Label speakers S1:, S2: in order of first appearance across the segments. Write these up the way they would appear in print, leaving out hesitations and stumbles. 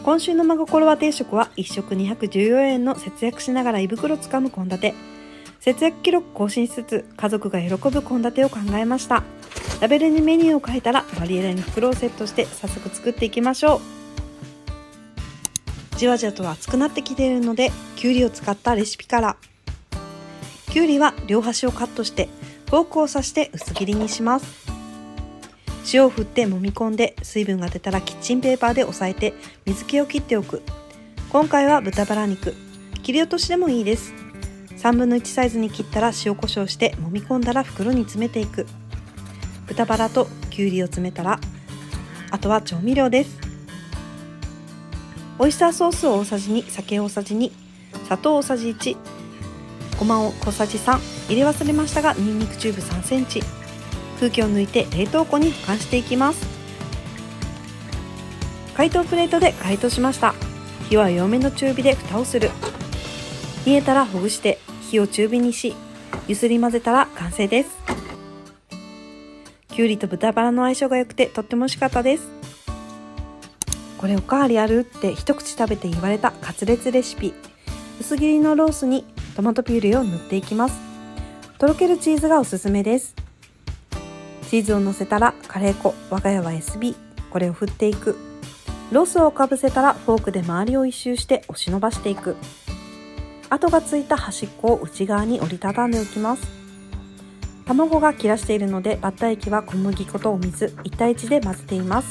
S1: 今週の真心は定食は1食214円の節約しながら胃袋つかむ献立。節約記録更新しつつ家族が喜ぶ献立を考えました。ラベルにメニューを書いたらバリエラに袋をセットして早速作っていきましょう。じわじわと熱くなってきているのできゅうりを使ったレシピから。きゅうりは両端をカットしてフォークを刺して薄切りにします。塩を振って揉み込んで水分が出たらキッチンペーパーで押さえて水気を切っておく。今回は豚バラ肉、切り落としでもいいです。3分の1サイズに切ったら塩コショウして揉み込んだら袋に詰めていく。豚バラときゅうりを詰めたらあとは調味料です。オイスターソースを大さじ2、酒大さじ2、砂糖大さじ1、ごまを小さじ3、入れ忘れましたがニンニクチューブ3センチ。空気を抜いて冷凍庫に保管していきます。解凍プレートで解凍しました。火は弱めの中火で蓋をする。冷えたらほぐして火を中火にし、ゆすり混ぜたら完成です。きゅうりと豚バラの相性が良くてとっても美味しかったです。これおかわりあるって一口食べて言われたカツレツレシピ。薄切りのロースにトマトピューレを塗っていきます。とろけるチーズがおすすめです。チーズを乗せたらカレー粉、我が家は SB、これを振っていく。ロースをかぶせたらフォークで周りを一周して押し伸ばしていく。跡がついた端っこを内側に折りたたんでおきます。卵が切らしているのでバッター液は小麦粉とお水1対1で混ぜています。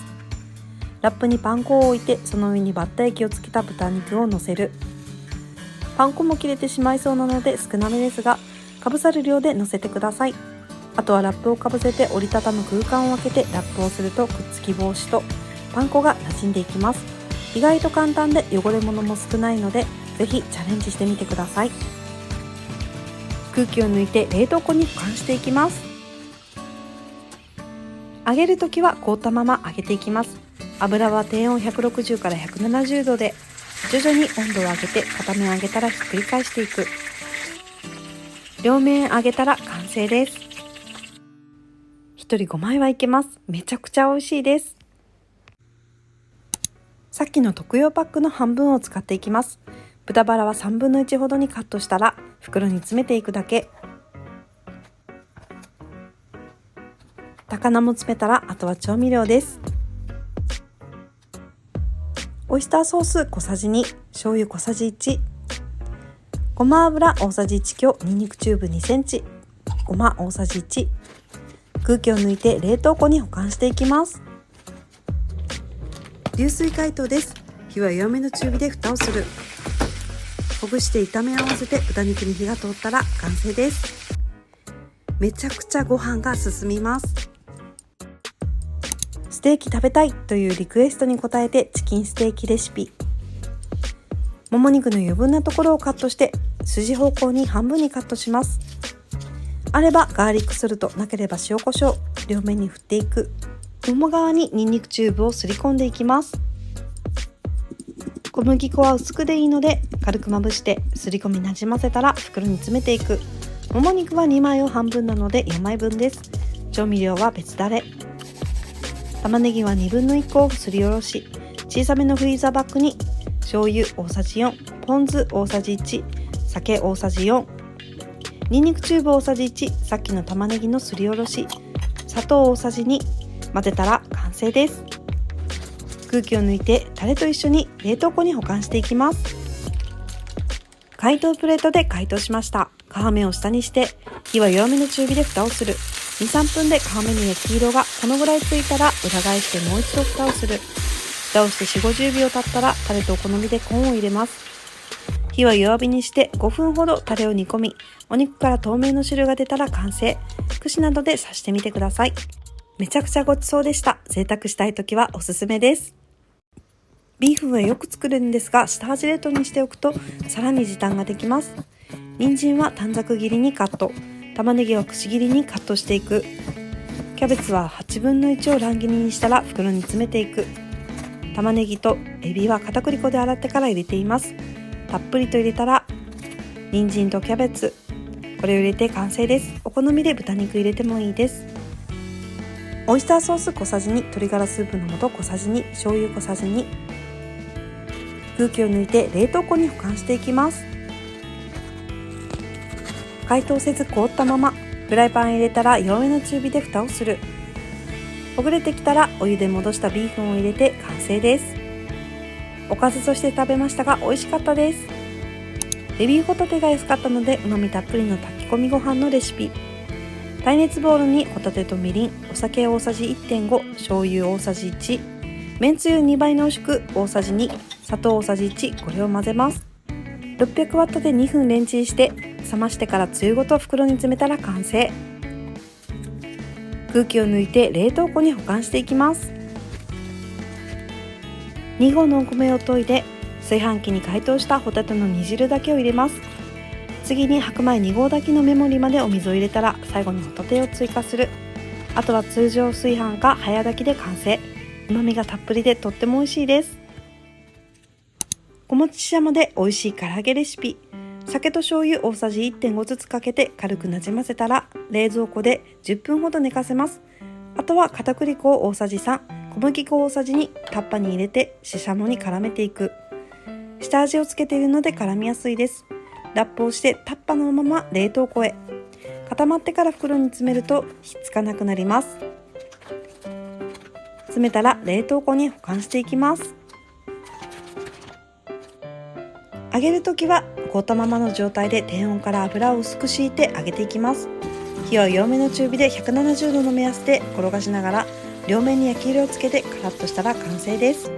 S1: ラップにパン粉を置いてその上にバッター液をつけた豚肉を乗せる。パン粉も切れてしまいそうなので少なめですが、かぶさる量で乗せてください。あとはラップをかぶせて折りたたむ空間を空けてラップをするとくっつき防止とパン粉が馴染んでいきます。意外と簡単で汚れ物も少ないのでぜひチャレンジしてみてください。空気を抜いて冷凍庫に保管していきます。揚げるときは凍ったまま揚げていきます。油は低温160から170度で徐々に温度を上げて片面揚げたらひっくり返していく。両面揚げたら完成です。1人5枚はいけます。めちゃくちゃ美味しいです。さっきの特用パックの半分を使っていきます。豚バラは3分の1ほどにカットしたら袋に詰めていくだけ。高菜も詰めたらあとは調味料です。オイスターソース小さじ2、醤油小さじ1、ごま油大さじ1強、ニンニクチューブ2センチ、ごま大さじ1。空気を抜いて冷凍庫に保管していきます。流水解凍です。火は弱めの中火で蓋をする。ほぐして炒め合わせて豚肉に火が通ったら完成です。めちゃくちゃご飯が進みます。ステーキ食べたいというリクエストに応えてチキンステーキレシピ。もも肉の余分なところをカットして筋方向に半分にカットします。あればガーリックソルト、なければ塩コショウ、両面に振っていく。もも側にニンニクチューブをすり込んでいきます。小麦粉は薄くでいいので軽くまぶしてすり込みなじませたら袋に詰めていく。もも肉は2枚を半分なので4枚分です。調味料は別だれ。玉ねぎは1/2分の1個をすりおろし、小さめのフリーザーバッグに醤油大さじ4、ポン酢大さじ1、酒大さじ4、ニンニクチューブ大さじ1、さっきの玉ねぎのすりおろし、砂糖大さじ2、混ぜたら完成です。空気を抜いてタレと一緒に冷凍庫に保管していきます。解凍プレートで解凍しました。皮目を下にして火は弱めの中火で蓋をする。 2,3 分で皮目に焼き色がこのぐらいついたら裏返してもう一度蓋をする。蓋をして 4,50 秒経ったらタレとお好みでコーンを入れます。火は弱火にして5分ほどタレを煮込み、お肉から透明の汁が出たら完成。串などで刺してみてください。めちゃくちゃごちそうでした。贅沢したいときはおすすめです。ビーフはよく作るんですが、下味冷凍にしておくとさらに時短ができます。人参は短冊切りにカット、玉ねぎはくし切りにカットしていく。キャベツは8分の1を乱切りにしたら袋に詰めていく。玉ねぎとエビは片栗粉で洗ってから入れています。たっぷりと入れたら人参とキャベツ、これを入れて完成です。お好みで豚肉入れてもいいです。オイスターソース小さじ2、鶏ガラスープの素小さじ2、醤油小さじ2、空気を抜いて冷凍庫に保管していきます。解凍せず凍ったままフライパン入れたら弱めの中火で蓋をする。ほぐれてきたらお湯で戻したビーフンを入れて完成です。おかずとして食べましたが美味しかったです。ベビーホタテが安かったのでうまみたっぷりの炊き込みご飯のレシピ。耐熱ボウルにホタテとみりん、お酒大さじ 1.5、醤油大さじ1、めんつゆ2倍濃縮大さじ2、砂糖大さじ1、これを混ぜます。600ワットで2分レンチンして冷ましてからつゆごと袋に詰めたら完成。空気を抜いて冷凍庫に保管していきます。2合のお米を研いで炊飯器に解凍したホタテの煮汁だけを入れます。次に白米2合炊きのメモリまでお水を入れたら最後にホタテを追加する。あとは通常炊飯か早炊きで完成。うまみがたっぷりでとっても美味しいです。小餅ししゃもで美味しい唐揚げレシピ。酒と醤油大さじ 1.5 ずつかけて軽くなじませたら冷蔵庫で10分ほど寝かせます。あとは片栗粉を大さじ3、小麦粉を大さじ2、タッパに入れてししゃもに絡めていく。下味をつけているので絡みやすいです。ラップをしてタッパのまま冷凍庫へ。固まってから袋に詰めるとひっつかなくなります。詰めたら冷凍庫に保管していきます。揚げるときは凍ったままの状態で低温から油を薄く敷いて揚げていきます。火は弱めの中火で170度の目安で転がしながら両面に焼き色をつけてカラッとしたら完成です。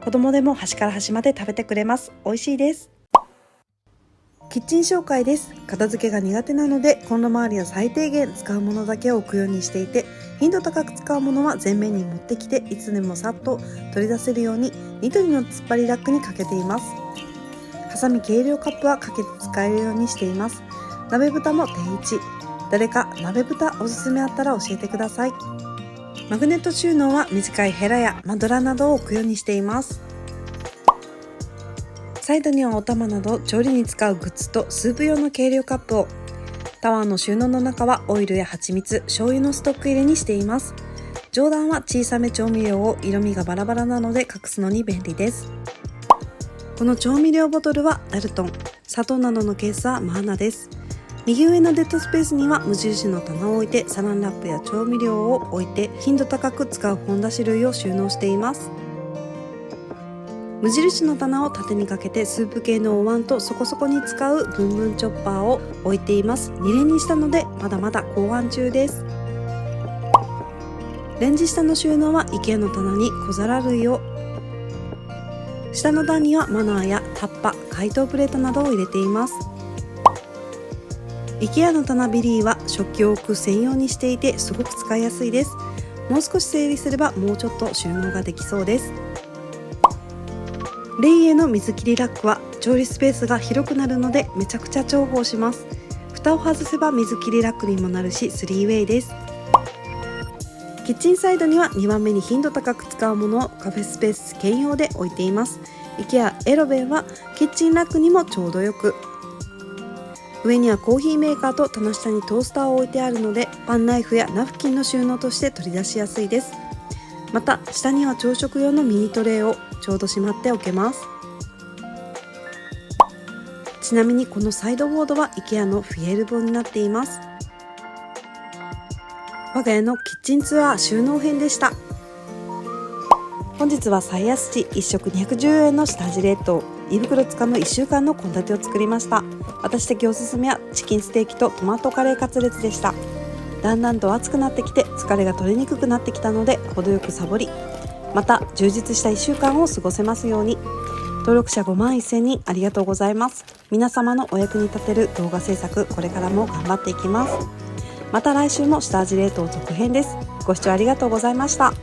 S1: 子供でも端から端まで食べてくれます。美味しいです。キッチン紹介です。片付けが苦手なのでコンロ周りは最低限使うものだけを置くようにしていて、頻度高く使うものは前面に持ってきていつでもさっと取り出せるようにニトリの突っ張りラックにかけています。ハサミ計量カップはかけて使えるようにしています。鍋蓋も定位置。誰か鍋蓋おすすめあったら教えてください。マグネット収納は短いヘラやマドラーなどを置くようにしています。サイドにはお玉など調理に使うグッズとスープ用の計量カップを。タワーの収納の中はオイルや蜂蜜、醤油のストック入れにしています。上段は小さめ調味料を色味がバラバラなので隠すのに便利です。この調味料ボトルはダルトン、砂糖などのケースはマーナです。右上のデッドスペースには無印の棚を置いてサランラップや調味料を置いて頻度高く使う本出し類を収納しています。無印の棚を縦にかけてスープ系のお椀とそこそこに使うブンブンチョッパーを置いています。2連にしたのでまだまだ考案中です。レンジ下の収納は IKEA の棚に小皿類を、下の段にはマナーやタッパ、解凍プレートなどを入れています。IKEA の棚ビリーは食器を置く専用にしていてすごく使いやすいです。もう少し整理すればもうちょっと収納ができそうです。レイエの水切りラックは調理スペースが広くなるのでめちゃくちゃ重宝します。蓋を外せば水切りラックにもなるし 3way です。キッチンサイドには2番目に頻度高く使うものをカフェスペース兼用で置いています。 IKEA エロベンはキッチンラックにもちょうどよく、上にはコーヒーメーカーと棚下にトースターを置いてあるのでパンナイフやナフキンの収納として取り出しやすいです。また下には朝食用のミニトレイをちょうどしまっておけます。ちなみにこのサイドボードは IKEA のフィエルボになっています。我が家のキッチンツアー収納編でした。本日は最安値1食210円の下味冷凍胃袋つかむ1週間の献立を作りました。私的おすすめはチキンステーキとトマトカレーカツレツでした。だんだんと暑くなってきて疲れが取れにくくなってきたので程よくサボり、また充実した1週間を過ごせますように。登録者5万1000人ありがとうございます。皆様のお役に立てる動画制作これからも頑張っていきます。また来週も下味冷凍続編です。ご視聴ありがとうございました。